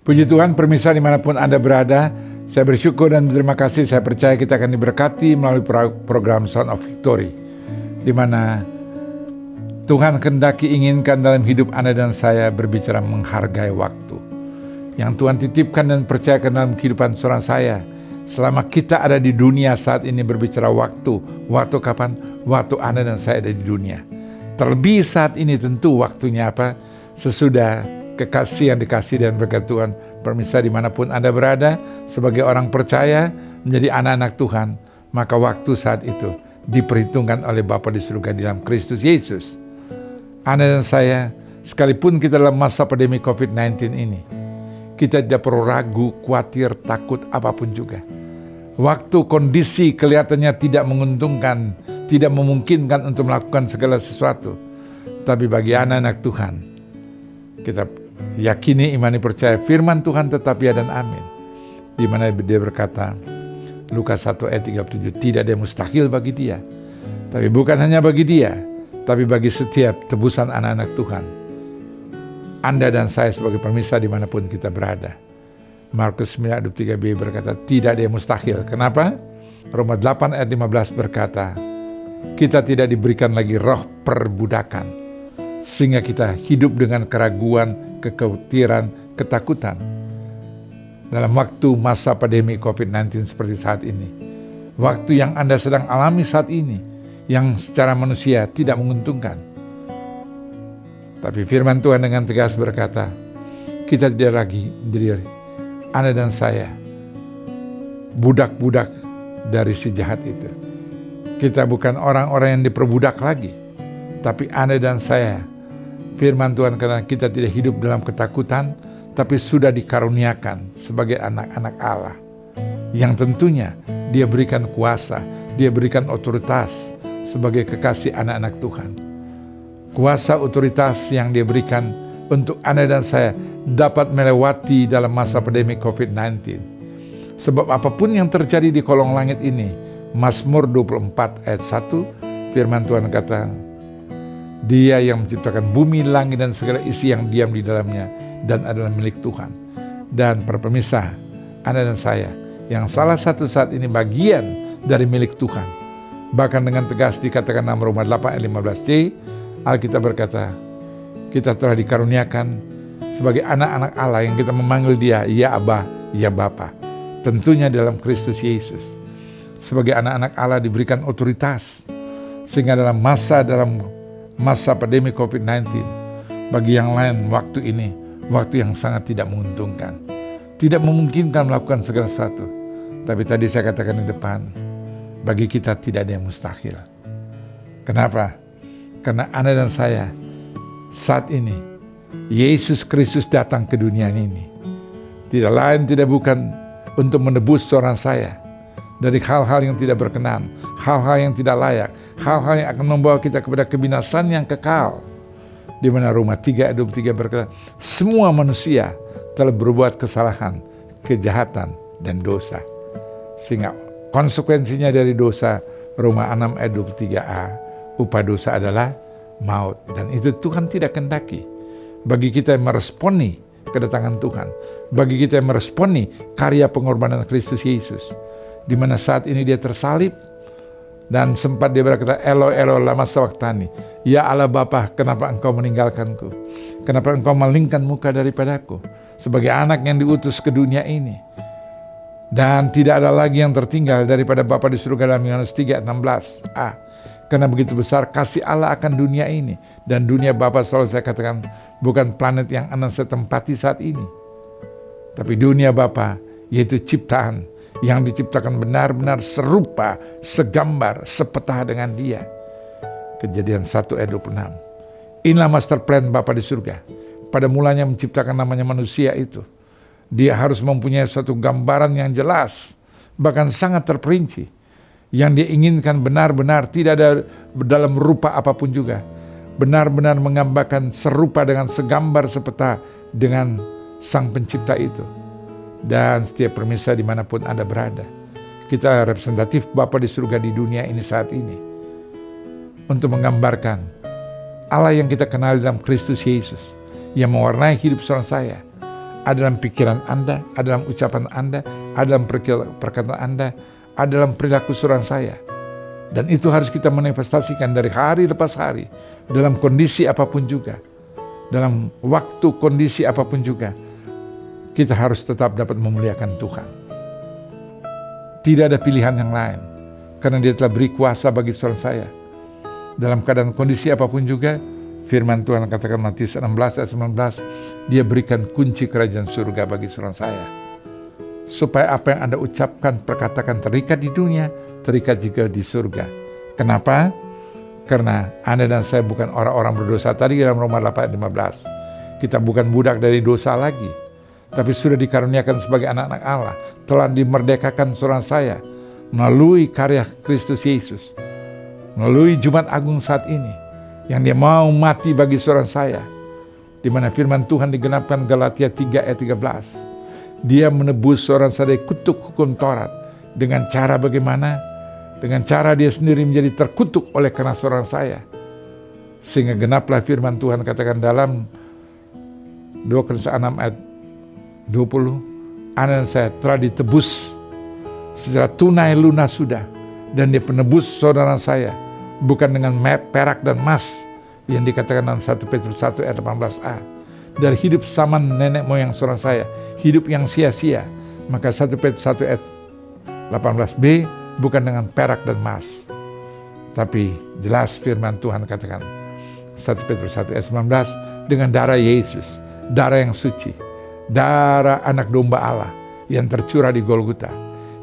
Puji Tuhan, pemirsa dimanapun Anda berada, saya bersyukur dan berterima kasih. Saya percaya kita akan diberkati melalui program Sound of Victory, di mana Tuhan kendaki inginkan dalam hidup Anda dan saya berbicara menghargai waktu yang Tuhan titipkan dan percayakan dalam kehidupan seorang saya. Selama kita ada di dunia saat ini berbicara waktu. Waktu kapan? Waktu Anda dan saya ada di dunia. Terlebih saat ini tentu waktunya apa? Sesudah kekasih yang dikasih dan berkat Tuhan. Pemirsa dimanapun Anda berada, sebagai orang percaya menjadi anak-anak Tuhan, maka waktu saat itu diperhitungkan oleh Bapa di surga di dalam Kristus Yesus. Anda dan saya, sekalipun kita dalam masa pandemi COVID-19 ini, kita tidak perlu ragu, khawatir, takut apapun juga. Waktu kondisi kelihatannya tidak menguntungkan, tidak memungkinkan untuk melakukan segala sesuatu. Tapi bagi anak-anak Tuhan, kita yakini, imani, percaya firman Tuhan tetap ya dan amin. Di mana dia berkata, Lukas 1 ayat 37, tidak ada yang mustahil bagi dia. Tapi bukan hanya bagi dia, tapi bagi setiap tebusan anak-anak Tuhan. Anda dan saya sebagai pemirsa dimanapun kita berada. Markus 9 ayat 23b berkata, tidak ada yang mustahil. Kenapa? Roma 8 ayat 15 berkata, kita tidak diberikan lagi roh perbudakan, sehingga kita hidup dengan keraguan, kekhawatiran, ketakutan. Dalam waktu masa pandemi COVID-19 seperti saat ini, waktu yang Anda sedang alami saat ini, yang secara manusia tidak menguntungkan. Tapi firman Tuhan dengan tegas berkata, kita tidak lagi menjadi Anda dan saya budak-budak dari si jahat itu. Kita bukan orang-orang yang diperbudak lagi, tapi Anda dan saya, firman Tuhan karena kita tidak hidup dalam ketakutan, tapi sudah dikaruniakan sebagai anak-anak Allah. Yang tentunya dia berikan kuasa, dia berikan otoritas sebagai kekasih anak-anak Tuhan. Kuasa otoritas yang dia berikan untuk Anda dan saya dapat melewati dalam masa pandemi COVID-19. Sebab apapun yang terjadi di kolong langit ini, Mazmur 24 ayat 1, firman Tuhan kata, dia yang menciptakan bumi, langit, dan segala isi yang diam di dalamnya, dan adalah milik Tuhan. Dan para pemirsa, Anda dan saya, yang salah satu saat ini bagian dari milik Tuhan. Bahkan dengan tegas dikatakan dalam Roma 8 ayat 15c, Alkitab berkata, kita telah dikaruniakan sebagai anak-anak Allah yang kita memanggil dia, ya Abah, ya Bapa. Tentunya dalam Kristus Yesus. Sebagai anak-anak Allah diberikan otoritas, sehingga dalam masa pandemi COVID-19, bagi yang lain waktu ini, waktu yang sangat tidak menguntungkan. Tidak memungkinkan melakukan segala sesuatu. Tapi tadi saya katakan di depan, bagi kita tidak ada yang mustahil. Kenapa? Karena Anda dan saya, saat ini, Yesus Kristus datang ke dunia ini. Tidak lain, tidak bukan untuk menebus seorang saya dari hal-hal yang tidak berkenan, hal-hal yang tidak layak, hal-hal yang akan membawa kita kepada kebinasan yang kekal. Di mana Roma 3 ayat 23 berkata, semua manusia telah berbuat kesalahan, kejahatan, dan dosa. Sehingga konsekuensinya dari dosa, Roma 6 ayat 23a, upah dosa adalah maut. Dan itu Tuhan tidak kehendaki. Bagi kita yang meresponi kedatangan Tuhan, bagi kita yang meresponi karya pengorbanan Kristus Yesus, di mana saat ini dia tersalib, dan sempat dia berkata, Eloi, Eloi, lama sabachthani. Ya Allah Bapa, kenapa engkau meninggalkanku? Kenapa engkau malingkan muka daripadaku? Sebagai anak yang diutus ke dunia ini. Dan tidak ada lagi yang tertinggal daripada Bapa di surga dalam Yohanes 3 ayat 16a. Karena begitu besar kasih Allah akan dunia ini. Dan dunia Bapa selalu saya katakan bukan planet yang Anda saya tempati saat ini. Tapi dunia Bapa, yaitu ciptaan yang diciptakan benar-benar serupa, segambar, sepetah dengan dia. Kejadian 1 ayat 26. Inilah master plan Bapa di surga. Pada mulanya menciptakan namanya manusia itu. Dia harus mempunyai suatu gambaran yang jelas, bahkan sangat terperinci. Yang dia inginkan benar-benar tidak ada dalam rupa apapun juga. Benar-benar menggambarkan serupa dengan segambar sepetah dengan sang pencipta itu. Dan setiap pemirsa dimanapun Anda berada, kita representatif Bapa di surga di dunia ini saat ini, untuk menggambarkan Allah yang kita kenal dalam Kristus Yesus, yang mewarnai hidup seorang saya. ada dalam pikiran Anda, ada dalam ucapan Anda, ada dalam perkataan Anda, ada dalam perilaku saudara saya. Dan itu harus kita manifestasikan dari hari lepas hari, dalam kondisi apapun juga, dalam waktu kondisi apapun juga, kita harus tetap dapat memuliakan Tuhan. Tidak ada pilihan yang lain, karena Dia telah beri kuasa bagi saudara saya. Dalam keadaan kondisi apapun juga, firman Tuhan katakan Matius 16 ayat 19, Dia berikan kunci kerajaan surga bagi saudara saya. Supaya apa yang Anda ucapkan, perkatakan terikat di dunia, terikat juga di surga. Kenapa? Karena Anda dan saya bukan orang-orang berdosa. Tadi dalam Roma 8 ayat 15, kita bukan budak dari dosa lagi, tapi sudah dikaruniakan sebagai anak-anak Allah. Telah dimerdekakan saudara saya melalui karya Kristus Yesus, melalui Jumat Agung saat ini, yang Dia mau mati bagi saudara saya, di mana firman Tuhan digenapkan Galatia 3 ayat 13. Dia menebus saudara saya dari kutuk hukum Taurat. Dengan cara bagaimana? Dengan cara Dia sendiri menjadi terkutuk oleh karena saudara saya. Sehingga genaplah firman Tuhan katakan dalam 2 Korintus 6 ayat 20, Anda dan saya telah ditebus secara tunai lunas sudah. Dan Dia penebus saudara saya bukan dengan perak dan emas, yang dikatakan dalam 1 Petrus 1 ayat 18a, dari hidup zaman nenek moyang saudara saya, hidup yang sia-sia. Maka 1 Petrus 1 ayat 18b, bukan dengan perak dan emas, tapi jelas firman Tuhan katakan 1 Petrus 1 ayat 19, dengan darah Yesus, darah yang suci, darah anak domba Allah yang tercurah di Golgota,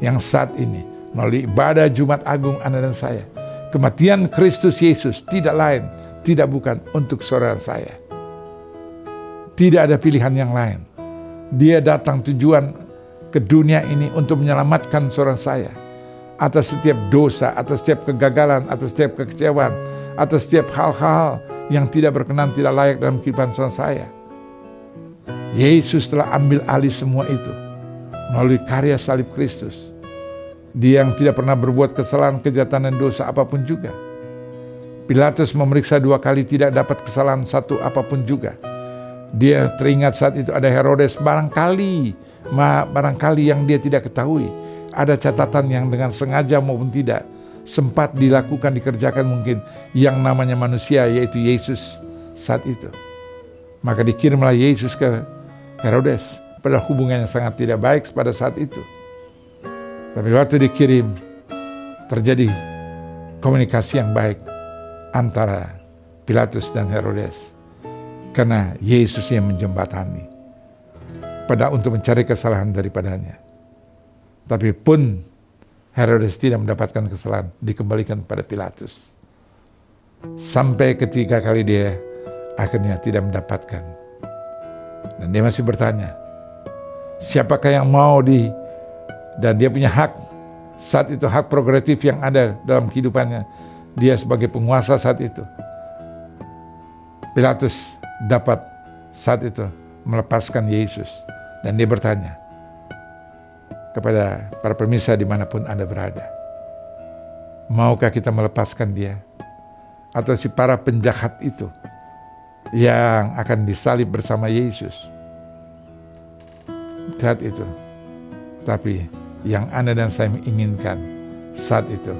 yang saat ini melalui ibadah Jumat Agung Anda dan saya, kematian Kristus Yesus tidak lain, tidak bukan untuk saudara saya. Tidak ada pilihan yang lain. Dia datang tujuan ke dunia ini untuk menyelamatkan saudara saya atas setiap dosa, atas setiap kegagalan, atas setiap kekecewaan, atas setiap hal-hal yang tidak berkenan, tidak layak dalam kehidupan saudara saya. Yesus telah ambil alih semua itu melalui karya salib Kristus. Dia yang tidak pernah berbuat kesalahan, kejahatan, dan dosa apapun juga. Pilatus memeriksa 2 kali, tidak dapat kesalahan satu apapun juga. Dia teringat saat itu ada Herodes, barangkali yang dia tidak ketahui, ada catatan yang dengan sengaja maupun tidak sempat dilakukan, dikerjakan mungkin yang namanya manusia, yaitu Yesus saat itu. Maka dikirimlah Yesus ke Herodes, padahal hubungannya sangat tidak baik pada saat itu. Tapi waktu dikirim, terjadi komunikasi yang baik antara Pilatus dan Herodes, karena Yesus yang menjembatani untuk mencari kesalahan daripadanya. Tapi pun Herodes tidak mendapatkan kesalahan, dikembalikan pada Pilatus. Sampai ketiga kali dia akhirnya tidak mendapatkan. Dan dia masih bertanya, siapakah yang mau dan dia punya hak saat itu, hak prerogatif yang ada dalam kehidupannya. Dia sebagai penguasa saat itu. Pilatus dapat saat itu melepaskan Yesus. Dan dia bertanya kepada para pemirsa dimanapun Anda berada, maukah kita melepaskan dia? Atau si para penjahat itu yang akan disalib bersama Yesus saat itu. Tapi yang Anda dan saya inginkan saat itu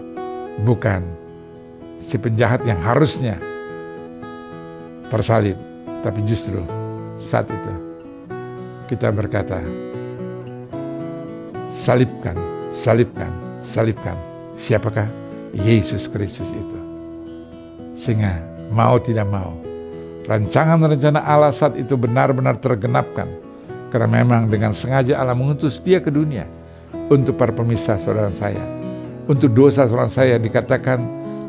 bukan si penjahat yang harusnya tersalib, tapi justru saat itu kita berkata, salibkan, salibkan, salibkan. Siapakah? Yesus Kristus itu. Sehingga mau tidak mau, rancangan-rencana Allah saat itu benar-benar tergenapkan. Karena memang dengan sengaja Allah mengutus dia ke dunia untuk para pemirsa saudara saya. Untuk dosa saudara saya dikatakan,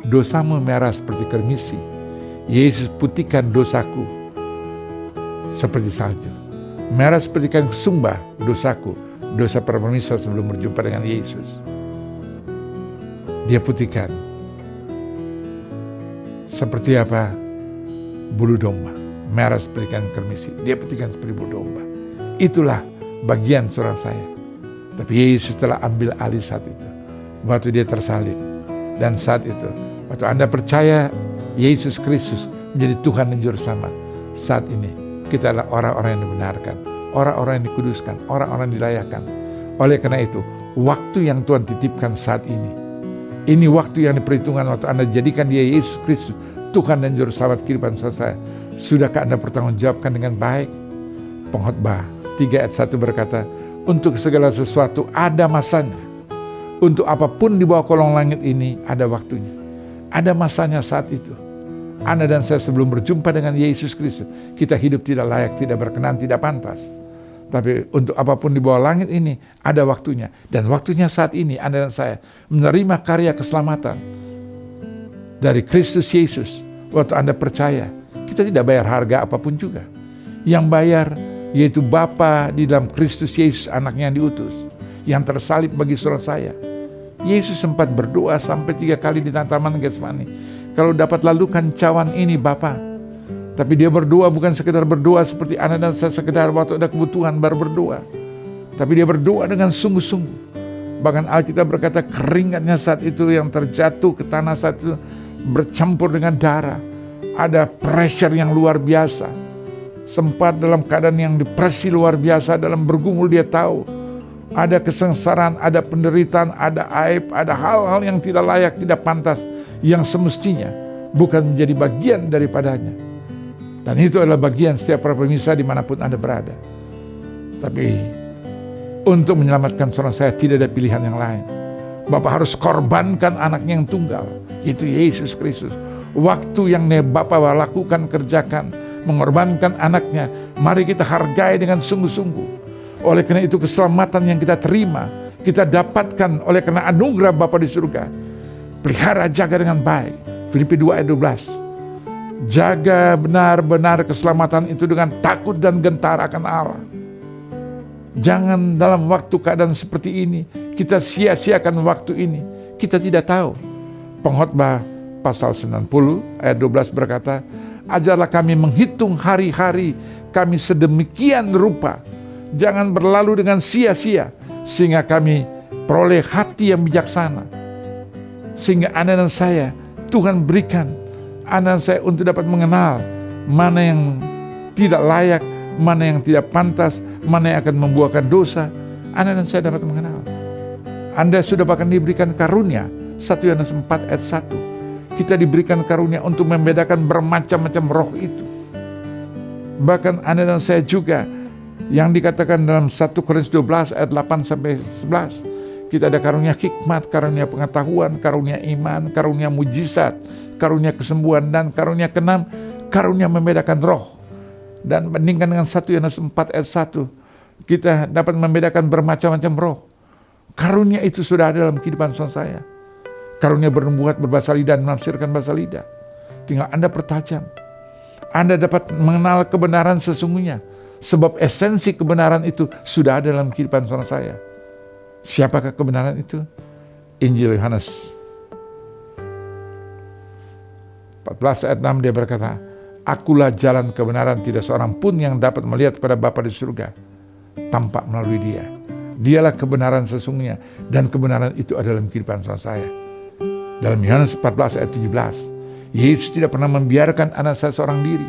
dosamu merah seperti kermisi. Yesus putihkan dosaku seperti salju. Merah seperti kain kesumba dosaku, dosa para pemirsa sebelum berjumpa dengan Yesus. Dia putihkan seperti apa? Bulu domba. Merah seperti kain kermisi, dia putihkan seperti bulu domba. Itulah bagian saudara saya. Tapi Yesus telah ambil alih saat itu, waktu dia tersalib. Dan saat itu, waktu Anda percaya Yesus Kristus menjadi Tuhan dan Juru Selamat, saat ini kita adalah orang-orang yang dibenarkan, orang-orang yang dikuduskan, orang-orang yang dilayakkan. Oleh karena itu, waktu yang Tuhan titipkan saat ini waktu yang diperhitungkan waktu Anda jadikan Dia Yesus Kristus, Tuhan dan Juru Selamat kehidupan saya. Sudahkah Anda bertanggungjawabkan dengan baik? Pengkhotbah 3 ayat 1 berkata, untuk segala sesuatu ada masanya. Untuk apapun di bawah kolong langit ini ada waktunya. Ada masanya saat itu. Anda dan saya sebelum berjumpa dengan Yesus Kristus, kita hidup tidak layak, tidak berkenan, tidak pantas. Tapi untuk apapun di bawah langit ini ada waktunya. Dan waktunya saat ini Anda dan saya menerima karya keselamatan dari Kristus Yesus. Waktu Anda percaya, kita tidak bayar harga apapun juga. Yang bayar yaitu Bapa di dalam Kristus Yesus, anaknya yang diutus, yang tersalib bagi saudara saya. Yesus sempat berdoa sampai 3 kali di Taman Getsemani, kalau dapat lalukan cawan ini Bapa. Tapi dia berdoa bukan sekedar berdoa seperti Anda dan saya sekedar waktu ada kebutuhan baru berdoa. Tapi dia berdoa dengan sungguh-sungguh. Bahkan Alkitab berkata keringatnya saat itu yang terjatuh ke tanah saat itu bercampur dengan darah. Ada pressure yang luar biasa. Sempat dalam keadaan yang depresi luar biasa, dalam bergumul dia tahu ada kesengsaraan, ada penderitaan, ada aib, ada hal-hal yang tidak layak, tidak pantas, yang semestinya bukan menjadi bagian daripadanya. Dan itu adalah bagian setiap para pemirsa dimanapun Anda berada. Tapi untuk menyelamatkan saudara saya tidak ada pilihan yang lain. Bapak harus korbankan anaknya yang tunggal, yaitu Yesus Kristus. Waktu yang Bapak lakukan, kerjakan, mengorbankan anaknya, mari kita hargai dengan sungguh-sungguh. Oleh karena itu keselamatan yang kita terima, kita dapatkan oleh karena anugerah Bapa di surga. Pelihara, jaga dengan baik. Filipi 2 ayat 12. Jaga benar-benar keselamatan itu dengan takut dan gentar akan Allah. Jangan dalam waktu keadaan seperti ini kita sia-siakan waktu ini. Kita tidak tahu. Pengkhotbah pasal 90 ayat 12 berkata, ajarlah kami menghitung hari-hari kami sedemikian rupa. Jangan berlalu dengan sia-sia, sehingga kami peroleh hati yang bijaksana. Sehingga Anda dan saya, Tuhan berikan Anda dan saya untuk dapat mengenal mana yang tidak layak, mana yang tidak pantas, mana yang akan membuahkan dosa. Anda dan saya dapat mengenal. Anda sudah bahkan diberikan karunia. 1 Yohanes 4 ayat 1. Kita diberikan karunia untuk membedakan bermacam-macam roh itu. Bahkan Anda dan saya juga, yang dikatakan dalam 1 Korintus 12 ayat 8-11. Kita ada karunia hikmat, karunia pengetahuan, karunia iman, karunia mujizat, karunia kesembuhan, dan karunia keenam, karunia membedakan roh. Dan bandingkan dengan 1 Yohanes 4 ayat 1, kita dapat membedakan bermacam-macam roh. Karunia itu sudah ada dalam kehidupan saya. Karunia bernubuat, berbahasa lidah, dan menafsirkan bahasa lidah. Tinggal Anda pertajam. Anda dapat mengenal kebenaran sesungguhnya. Sebab esensi kebenaran itu sudah ada dalam kehidupan saudara saya. Siapakah kebenaran itu? Injil Yohanes 14 ayat 6 dia berkata, akulah jalan kebenaran, tidak seorang pun yang dapat melihat kepada Bapa di surga tampak melalui dia. Dialah kebenaran sesungguhnya, dan kebenaran itu ada dalam kehidupan saudara saya. Dalam Yohanes 14 ayat 17, Yesus tidak pernah membiarkan anak saya seorang diri.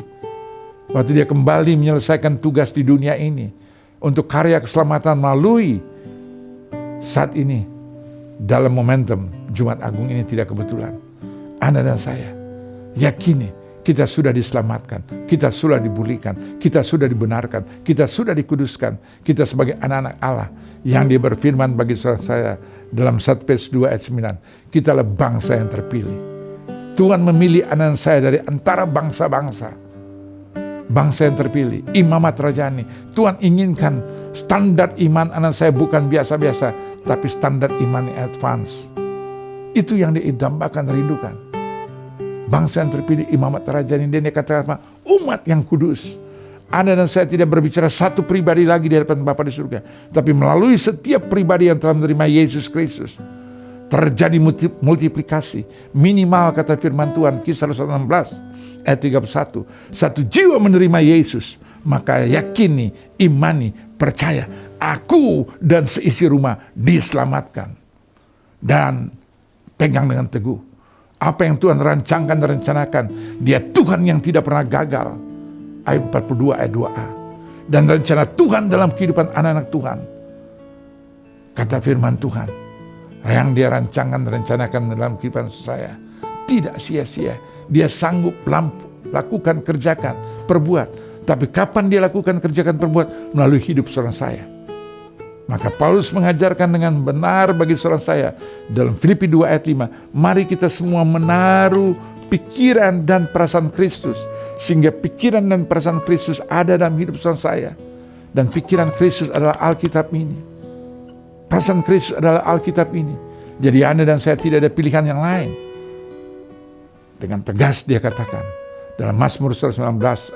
Waktu dia kembali menyelesaikan tugas di dunia ini untuk karya keselamatan melalui saat ini dalam momentum Jumat Agung ini tidak kebetulan. Anda dan saya yakini kita sudah diselamatkan, kita sudah dipulihkan, kita sudah dibenarkan, kita sudah dikuduskan. Kita sebagai anak-anak Allah yang dia berfirman bagi saudara saya dalam 1 Petrus 2 ayat 9. Kitalah bangsa yang terpilih. Tuhan memilih anak saya dari antara bangsa-bangsa. Bangsa yang terpilih, imamat rajani. Tuhan inginkan standar iman anak saya bukan biasa-biasa, tapi standar iman yang advance. Itu yang diidambakan, rindukan. Bangsa yang terpilih, imamat rajani. Dan dia katakan umat yang kudus. Anda dan saya tidak berbicara satu pribadi lagi di hadapan Bapa di surga, tapi melalui setiap pribadi yang telah menerima Yesus Kristus terjadi multiplikasi. Minimal kata firman Tuhan, Kisah 16 ayat 31. Satu jiwa menerima Yesus, maka yakini, imani, percaya, aku dan seisi rumah diselamatkan. Dan pegang dengan teguh apa yang Tuhan rancangkan dan rencanakan. Dia Tuhan yang tidak pernah gagal. Ayat 42 ayat 2a. dan rencana Tuhan dalam kehidupan anak-anak Tuhan. Kata firman Tuhan, yang dia rancangkan dan rencanakan dalam kehidupan saya tidak sia-sia. Dia sanggup lakukan, kerjakan, perbuat. Tapi kapan dia lakukan, kerjakan, perbuat? Melalui hidup saudara saya. Maka Paulus mengajarkan dengan benar bagi saudara saya dalam Filipi 2 ayat 5, mari kita semua menaruh pikiran dan perasaan Kristus, sehingga pikiran dan perasaan Kristus ada dalam hidup saudara saya. Dan pikiran Kristus adalah Alkitab ini. Perasaan Kristus adalah Alkitab ini. Jadi Anda dan saya tidak ada pilihan yang lain. Dengan tegas dia katakan dalam Mazmur 19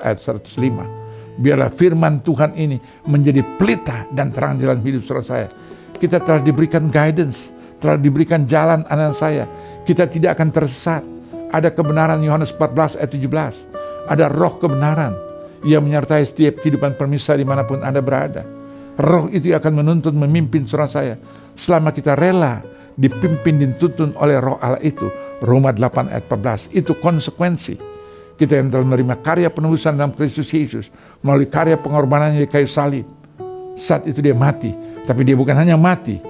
ayat 105, biarlah firman Tuhan ini menjadi pelita dan terang jalan hidup saudara saya. Kita telah diberikan guidance, telah diberikan jalan anak saya. Kita tidak akan tersesat. Ada kebenaran Yohanes 14 ayat 17. Ada roh kebenaran yang menyertai setiap kehidupan permisa dimanapun Anda berada. Roh itu akan menuntun, memimpin saudara saya. Selama kita rela dipimpin, dituntun oleh roh Allah itu. Roma 8 ayat 14. Itu konsekuensi. Kita yang telah menerima karya penebusan dalam Kristus Yesus melalui karya pengorbanannya di kayu salib. Saat itu dia mati. Tapi dia bukan hanya mati.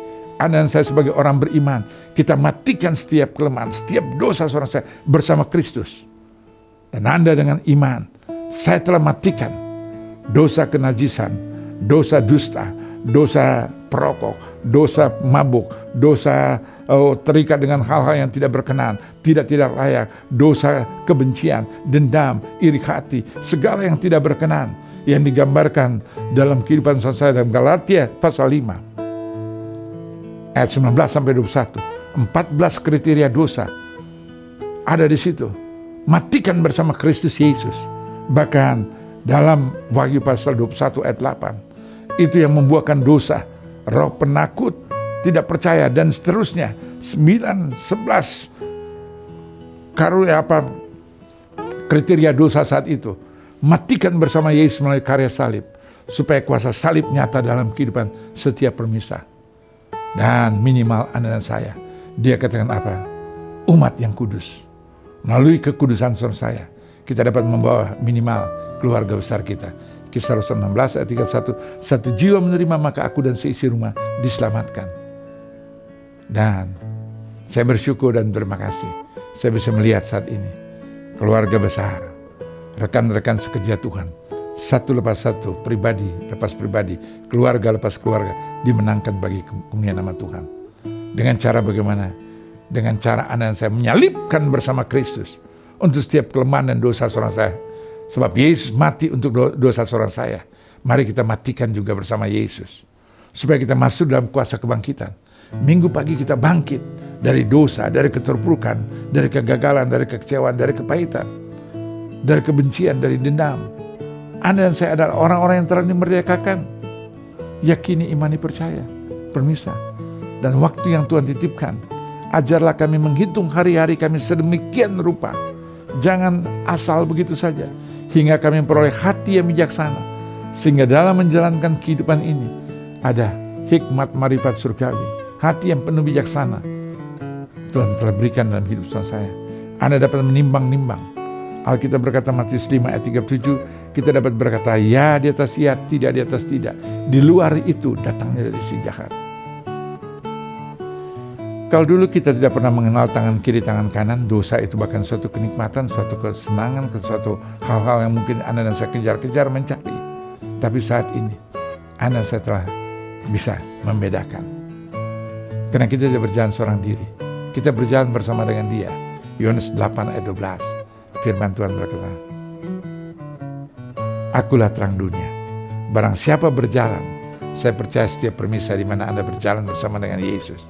Anda dan saya sebagai orang beriman, kita matikan setiap kelemahan, setiap dosa saudara saya bersama Kristus. Dan Anda dengan iman, saya telah matikan dosa kenajisan, dosa dusta, dosa perokok, dosa mabuk, dosa terikat dengan hal-hal yang tidak berkenan, tidak layak, dosa kebencian, dendam, iri hati, segala yang tidak berkenan yang digambarkan dalam kehidupan saya dalam Galatia pasal 5 ayat 19 sampai 21. 14 kriteria dosa ada di situ. Matikan bersama Kristus Yesus. Bahkan dalam Wahyu pasal 21 ayat 8, itu yang membuahkan dosa, roh penakut, tidak percaya, dan seterusnya. 9, 11 kriteria dosa saat itu. Matikan bersama Yesus melalui karya salib, supaya kuasa salib nyata dalam kehidupan setiap permisa. Dan minimal Anda dan saya, dia katakan apa? Umat yang kudus. Melalui kekudusan saudara saya, kita dapat membawa minimal keluarga besar kita. Kisah Rasul 16 ayat 31, satu jiwa menerima maka aku dan seisi rumah diselamatkan. Dan saya bersyukur dan terima kasih, saya bisa melihat saat ini keluarga besar, rekan-rekan sekerja Tuhan, satu lepas satu, pribadi lepas pribadi, keluarga lepas keluarga, dimenangkan bagi kemuliaan nama Tuhan. Dengan cara bagaimana? Dengan cara Anda dan saya menyalibkan bersama Kristus untuk setiap kelemahan dan dosa seorang saya. Sebab Yesus mati untuk dosa seorang saya. Mari kita matikan juga bersama Yesus, supaya kita masuk dalam kuasa kebangkitan. Minggu pagi kita bangkit dari dosa, dari keterpurukan, dari kegagalan, dari kekecewaan, dari kepahitan, dari kebencian, dari dendam. Anda dan saya adalah orang-orang yang telah dimerdekakan. Yakini, imani, percaya, permisa. Dan waktu yang Tuhan titipkan, ajarlah kami menghitung hari-hari kami sedemikian rupa. Jangan asal begitu saja, hingga kami memperoleh hati yang bijaksana, sehingga dalam menjalankan kehidupan ini ada hikmat marifat surgawi, hati yang penuh bijaksana. Tuhan telah berikan dalam hidup saya. Anda dapat menimbang-nimbang. Alkitab berkata Matius 5 ayat 37, kita dapat berkata ya di atas ya, tidak di atas tidak. Di luar itu datangnya dari si jahat. Kalau dulu kita tidak pernah mengenal tangan kiri, tangan kanan, dosa itu bahkan suatu kenikmatan, suatu kesenangan, suatu hal-hal yang mungkin Anda dan saya kejar-kejar mencari. Tapi saat ini, Anda dan saya telah bisa membedakan. Karena kita tidak berjalan seorang diri. Kita berjalan bersama dengan Dia. Yohanes 8 ayat 12. Firman Tuhan berkata, Akulah terang dunia. Barang siapa berjalan, saya percaya setiap permisa di mana Anda berjalan bersama dengan Yesus.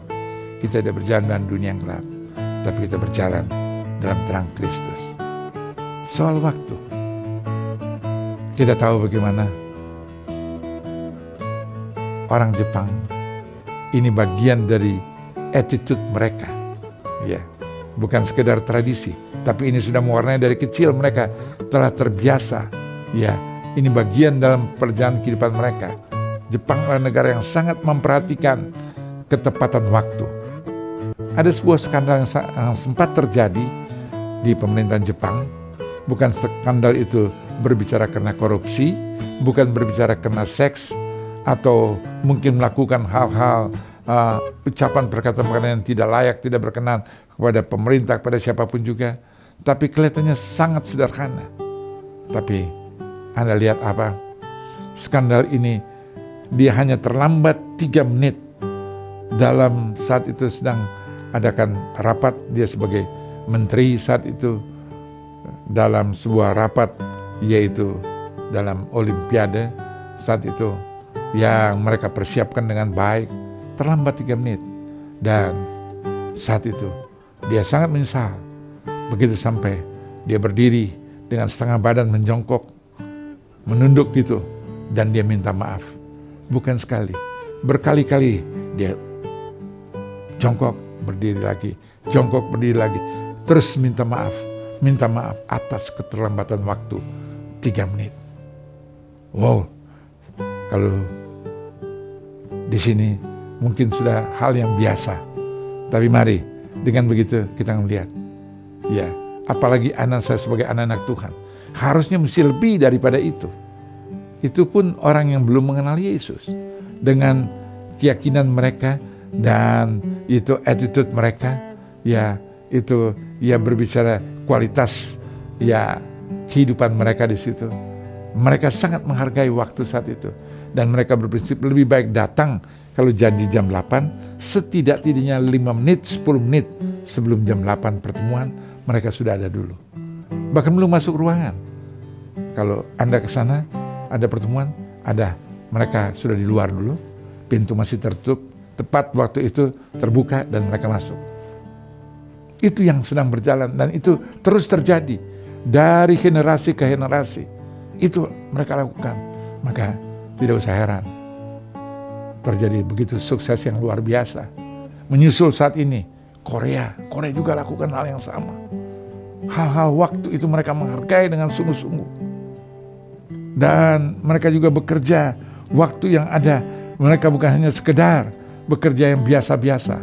Kita tidak berjalan dalam dunia yang gelap, tapi kita berjalan dalam terang Kristus. Soal waktu, kita tahu bagaimana orang Jepang ini bagian dari attitude mereka, ya, bukan sekedar tradisi, tapi ini sudah mewarnai dari kecil mereka telah terbiasa, ya. Ini bagian dalam perjalanan kehidupan mereka. Jepang adalah negara yang sangat memperhatikan ketepatan waktu. Ada sebuah skandal yang sempat terjadi di pemerintahan Jepang. Bukan skandal itu berbicara karena korupsi, bukan berbicara karena seks, atau mungkin melakukan hal-hal ucapan perkataan yang tidak layak, tidak berkenan kepada pemerintah, kepada siapapun juga. Tapi kelihatannya sangat sederhana. Tapi Anda lihat apa? Skandal ini, dia hanya terlambat 3 menit dalam saat itu sedang adakan rapat. Dia sebagai menteri saat itu dalam sebuah rapat, yaitu dalam Olimpiade saat itu yang mereka persiapkan dengan baik. Terlambat 3 menit. Dan saat itu dia sangat menyesal. Begitu sampai dia berdiri dengan setengah badan menjongkok, menunduk gitu, dan dia minta maaf. Bukan sekali, berkali-kali dia jongkok, berdiri lagi, jongkok, berdiri lagi, terus minta maaf atas keterlambatan waktu 3 menit. Wow, kalau di sini mungkin sudah hal yang biasa, tapi mari dengan begitu kita melihat, ya, apalagi anak saya sebagai anak-anak Tuhan, harusnya mesti lebih daripada itu. Itu pun orang yang belum mengenal Yesus, dengan keyakinan mereka dan itu attitude mereka, ya itu ya berbicara kualitas ya kehidupan mereka di situ. Mereka sangat menghargai waktu saat itu, dan mereka berprinsip lebih baik datang kalau janji jam 8, setidak-tidaknya 5 menit, 10 menit sebelum jam 8 pertemuan, mereka sudah ada dulu. Bahkan belum masuk ruangan. Kalau Anda ke sana, ada pertemuan, mereka sudah di luar dulu, pintu masih tertutup, tepat waktu itu terbuka dan mereka masuk. Itu yang sedang berjalan, dan itu terus terjadi dari generasi ke generasi. Itu mereka lakukan. Maka tidak usah heran terjadi begitu sukses yang luar biasa. Menyusul saat ini Korea juga lakukan hal yang sama. Hal-hal waktu itu mereka menghargai dengan sungguh-sungguh. Dan mereka juga bekerja waktu yang ada. Mereka bukan hanya sekedar bekerja yang biasa-biasa.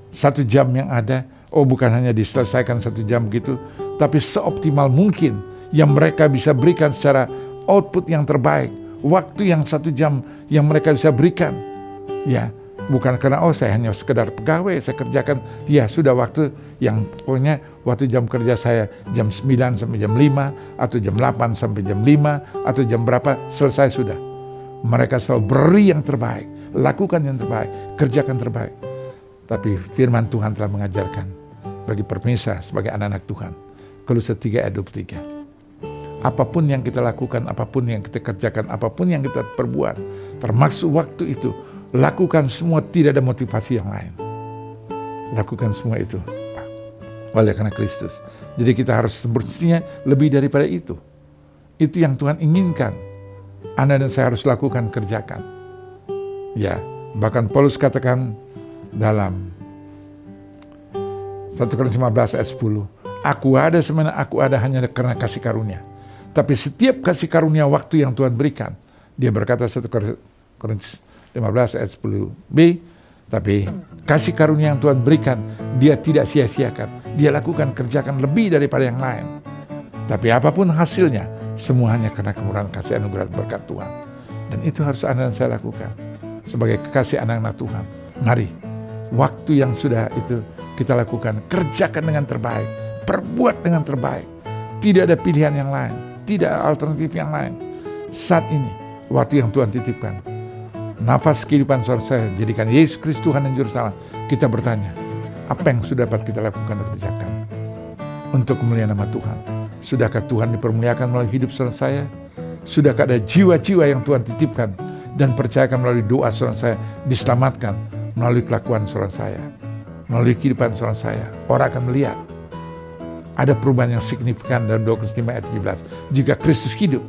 1 jam yang ada, bukan hanya diselesaikan 1 jam gitu, tapi seoptimal mungkin yang mereka bisa berikan secara output yang terbaik. Waktu yang 1 jam yang mereka bisa berikan, ya bukan karena saya hanya sekedar pegawai, saya kerjakan, ya sudah waktu yang pokoknya waktu jam kerja saya jam 9 sampai jam 5, atau jam 8 sampai jam 5, atau jam berapa, selesai sudah. Mereka selalu beri yang terbaik, lakukan yang terbaik, kerjakan terbaik. Tapi firman Tuhan telah mengajarkan bagi permisa sebagai anak-anak Tuhan, Kolose 3 ayat 23. Apapun yang kita lakukan, apapun yang kita kerjakan, apapun yang kita perbuat, termasuk waktu itu, lakukan semua, tidak ada motivasi yang lain. Lakukan semua itu oleh karena Kristus. Jadi kita harus semestinya lebih daripada itu. Itu yang Tuhan inginkan. Anda dan saya harus lakukan, kerjakan. Ya, bahkan Paulus katakan dalam 1 Korintus 15 ayat 10, aku ada semena aku ada hanya karena kasih karunia. Tapi setiap kasih karunia waktu yang Tuhan berikan, dia berkata 1 Korintus 15 ayat 10b, tapi kasih karunia yang Tuhan berikan, dia tidak sia-siakan. Dia lakukan, kerjakan lebih daripada yang lain. Tapi apapun hasilnya, semua hanya karena kemurahan kasih anugerah berkat Tuhan. Dan itu harus Anda dan saya lakukan sebagai kekasih anak-anak Tuhan. Mari, waktu yang sudah itu kita lakukan, kerjakan dengan terbaik, perbuat dengan terbaik. Tidak ada pilihan yang lain, tidak ada alternatif yang lain. Saat ini, waktu yang Tuhan titipkan, nafas kehidupan saudara saya, jadikan Yesus Kristus Tuhan dan Juru Selamat. Kita bertanya, apa yang sudah dapat kita lakukan dan kerjakan untuk kemuliaan nama Tuhan? Sudahkah Tuhan dipermuliakan melalui hidup saudara saya? Sudahkah ada jiwa-jiwa yang Tuhan titipkan dan percayakan melalui doa saudara saya diselamatkan melalui kelakuan saudara saya, melalui kehidupan saudara saya? Orang akan melihat ada perubahan yang signifikan dalam 2 Korintus 5 ayat 17. Jika Kristus hidup,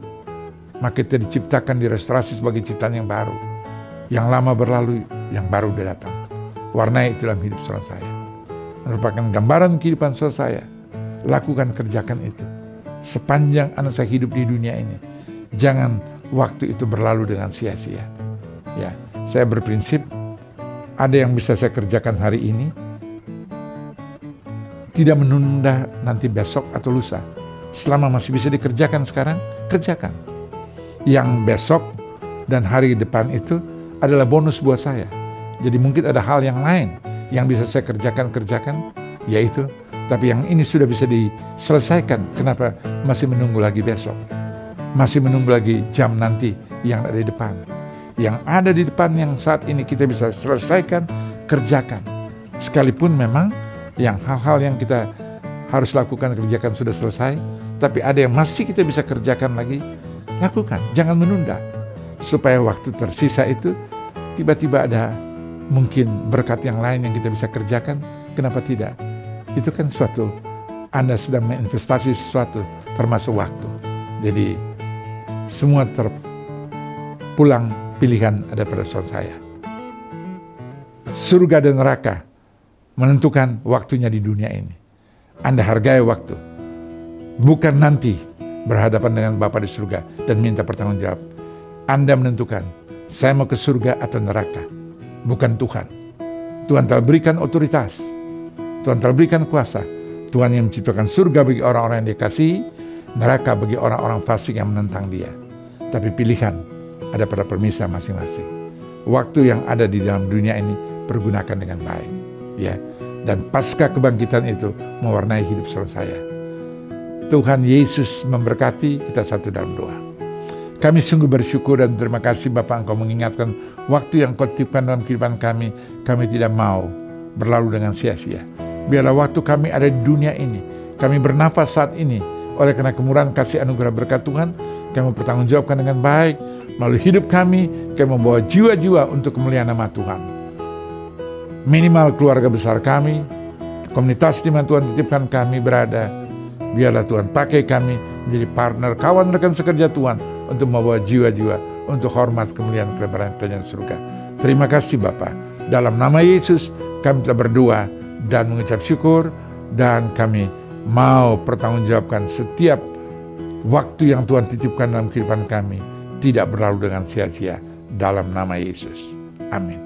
maka kita diciptakan, direstorasi sebagai ciptaan yang baru. Yang lama berlalu, yang baru sudah datang. Warnai itu dalam hidup saudara saya. Merupakan gambaran kehidupan saudara saya. Lakukan, kerjakan itu. Sepanjang anak saya hidup di dunia ini, jangan waktu itu berlalu dengan sia-sia. Ya, saya berprinsip, ada yang bisa saya kerjakan hari ini, tidak menunda nanti besok atau lusa. selama masih bisa dikerjakan sekarang, kerjakan. Yang besok dan hari depan itu adalah bonus buat saya. Jadi mungkin ada hal yang lain yang bisa saya kerjakan, yaitu, tapi yang ini sudah bisa diselesaikan. Kenapa masih menunggu lagi besok? Masih menunggu lagi jam nanti yang ada di depan. Yang ada di depan yang saat ini kita bisa selesaikan, kerjakan. Sekalipun memang yang hal-hal yang kita harus lakukan, kerjakan sudah selesai, tapi ada yang masih kita bisa kerjakan lagi, lakukan. Jangan menunda. Supaya waktu tersisa itu tiba-tiba ada mungkin berkat yang lain yang kita bisa kerjakan, kenapa tidak? Itu kan suatu, Anda sedang menginvestasi sesuatu, termasuk waktu. Jadi semua terpulang pilihan ada pada saya. Surga dan neraka menentukan waktunya di dunia ini. Anda hargai waktu, bukan nanti berhadapan dengan Bapa di surga dan minta pertanggungjawab. Anda menentukan, saya mau ke surga atau neraka, bukan Tuhan. Tuhan telah berikan otoritas, Tuhan telah berikan kuasa. Tuhan yang menciptakan surga bagi orang-orang yang Dia kasihi, neraka bagi orang-orang fasik yang menentang Dia. Tapi pilihan ada pada permisa masing-masing. Waktu yang ada di dalam dunia ini pergunakan dengan baik, ya. Dan pasca kebangkitan itu mewarnai hidup saudara saya. Tuhan Yesus memberkati kita satu dalam doa. Kami sungguh bersyukur dan terima kasih Bapa, Engkau mengingatkan waktu yang Kau titipkan dalam kehidupan kami. Kami tidak mau berlalu dengan sia-sia. Biarlah waktu kami ada di dunia ini, kami bernafas saat ini, oleh karena kemurahan kasih anugerah berkat Tuhan, kami bertanggungjawabkan dengan baik. Melalui hidup kami membawa jiwa-jiwa untuk kemuliaan nama Tuhan. Minimal keluarga besar kami, komunitas di mana Tuhan titipkan kami berada, biarlah Tuhan pakai kami menjadi partner, kawan, rekan sekerja Tuhan untuk membawa jiwa-jiwa untuk hormat, kemuliaan, kebenaran, kerajaan surga. Terima kasih Bapa. Dalam nama Yesus kami telah berdoa dan mengucap syukur, dan kami mau pertanggungjawabkan setiap waktu yang Tuhan titipkan dalam kehidupan kami tidak berlalu dengan sia-sia dalam nama Yesus. Amin.